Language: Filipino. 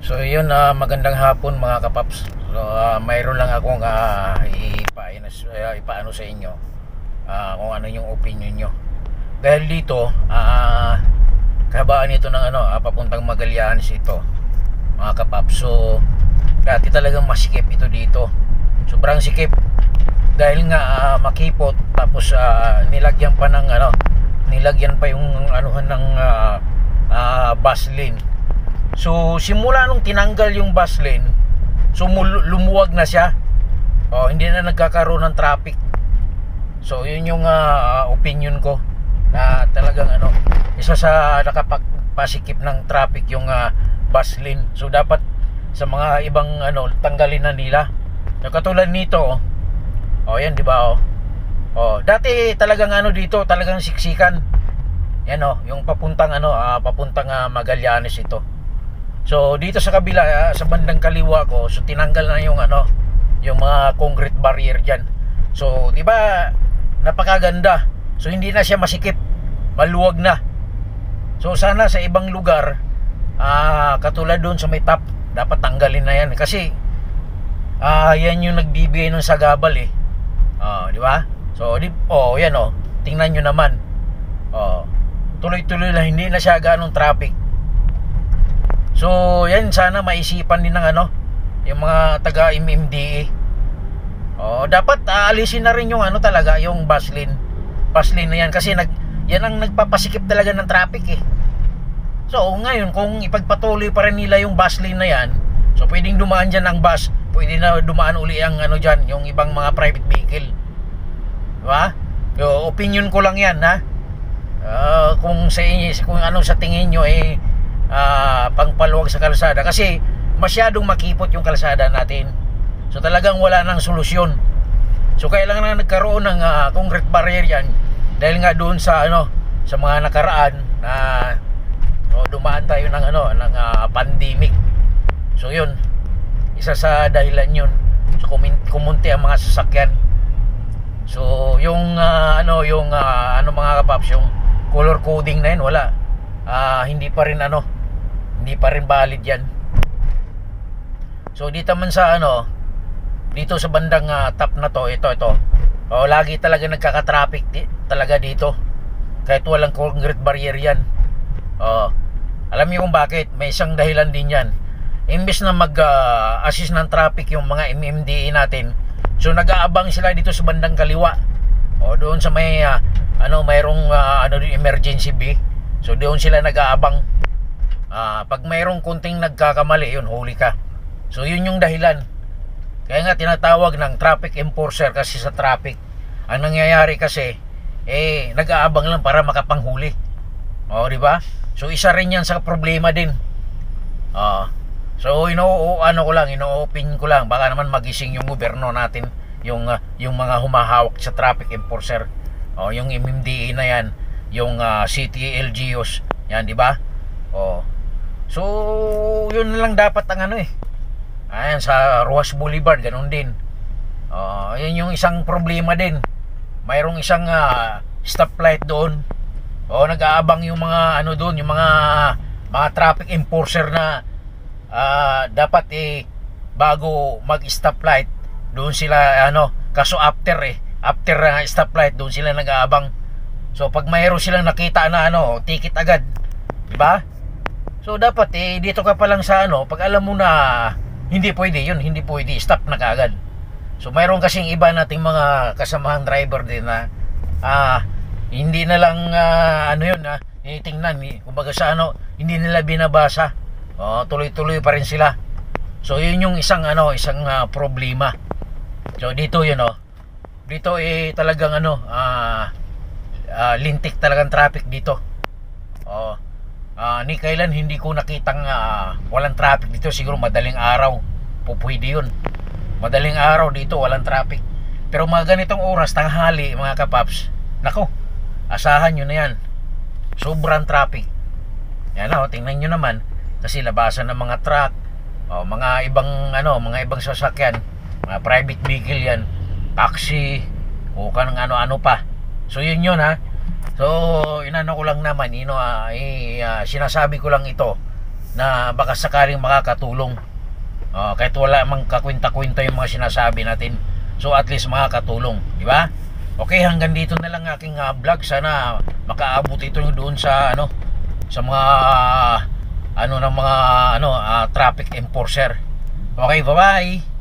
So yun, magandang hapon mga kapaps. So mayroon lang akong ipaano sa inyo, kung ano yung opinion nyo. Dahil dito, kahabaan ito ng papuntang Magallanes ito mga kapaps. So dati talagang masikip ito dito. Sobrang sikip. Dahil nga makipot, tapos nilagyan pa ng nilagyan pa yung anuhan ng bus lane. So simula nung tinanggal yung bus lane, so lumuwag na siya. Hindi na nagkakaroon ng traffic. So yun yung opinion ko, na talagang isa sa nakapagpasikip ng traffic yung bus lane. So dapat sa mga ibang tanggalin na nila. So katulad nito, yan di ba? Dati talagang dito, talagang siksikan. Yan yung papuntang papuntang Magallanes ito. So dito sa kabila, sa bandang kaliwa ko, so tinanggal na yung yung mga concrete barrier diyan. So di ba napakaganda. So hindi na siya masikip, maluwag na. So sana sa ibang lugar, katulad doon sa may top, dapat tanggalin na yan kasi yan yung nagbibigay ng sagabal di ba? So yan tingnan nyo naman. Tuloy-tuloy lang, hindi na siya ganong traffic. So yan, sana maisipan din ng yung mga taga MMDA. Dapat alisin na rin yung talaga yung bus lane na yan, kasi yan ang nagpapasikip talaga ng traffic So ngayon, kung ipagpatuloy pa rin nila yung bus lane na yan, so pwedeng dumaan dyan ang bus, pwede na dumaan uli ang dyan, yung ibang mga private vehicle. Diba? Yung opinion ko lang yan, ha? Kung sa tingin nyo pangpaluwag sa kalsada, kasi masyadong makipot yung kalsada natin. So talagang wala nang solusyon. So kailangan na nagkaroon ng concrete barrier yan, dahil nga doon sa sa mga nakaraan na dumaan tayo ng ng pandemic. So yun, isa sa dahilan yun. So kumunti ang mga sasakyan. So yung mga kapaps, yung color coding na yun, wala. Hindi pa rin valid yan. So dito man sa dito sa bandang top na to, ito lagi talaga nagkaka-traffic talaga dito, kahit walang concrete barrier yan. Alam niyo kung bakit? May isang dahilan din yan. Imbes na mag-assist ng traffic yung mga MMDA natin, so nag-aabang sila dito sa bandang kaliwa, doon sa may mayroong emergency B. So doon sila nag-aabang. Pag mayroong kunting nagkakamali, yun, huli ka. So yun yung dahilan. Kaya nga tinatawag ng traffic enforcer, kasi sa traffic, ang nangyayari kasi nag-aabang lang para makapanghuli. Di ba? So isa rin yan sa problema din. So ino-open ko lang, baka naman magising yung gobyerno natin, yung mga humahawak sa traffic enforcer, yung MMDA na yan, yung city LGUs yan, di ba? So yun lang dapat ang ayan, sa Ruas Boulevard ganun din. Yan yung isang problema din. Mayroong isang stoplight doon. Nag-aabang yung mga doon, yung mga traffic enforcer na dapat bago mag-stoplight doon sila kaso after stoplight doon sila nag-aabang. So pag mayroon silang nakita na ticket agad, di ba? So dapat dito ka pa lang sa pag alam mo na hindi pwede yun, hindi pwede, stop na kaagad. So mayroon kasing iba nating mga kasamahang driver din na hindi na lang tingnan, kumbaga sa hindi nila binabasa. Tuloy-tuloy pa rin sila. So yun yung isang problema. So dito yun dito talagang lintik talagang traffic dito. Ni kailan hindi ko nakitang walang traffic dito. Siguro madaling araw pwede yun. Madaling araw dito walang traffic. Pero mga ganitong oras, tanghali mga kapaps, nako, asahan nyo na yan, sobrang traffic. Yan tingnan nyo naman, kasi labasan ng mga truck, mga ibang sasakyan, mga private vehicle yan, taxi, o kanang ano pa. So yun ha. So inano ko lang naman, sinasabi ko lang ito na baka sakaling makakatulong. Kahit wala mang kakwenta-kwenta yung mga sinasabi natin, so at least makakatulong, di ba? Okay, hanggang dito na lang aking vlog. Sana makaabot ito doon sa sa mga ng mga traffic enforcer. Okay, bye bye.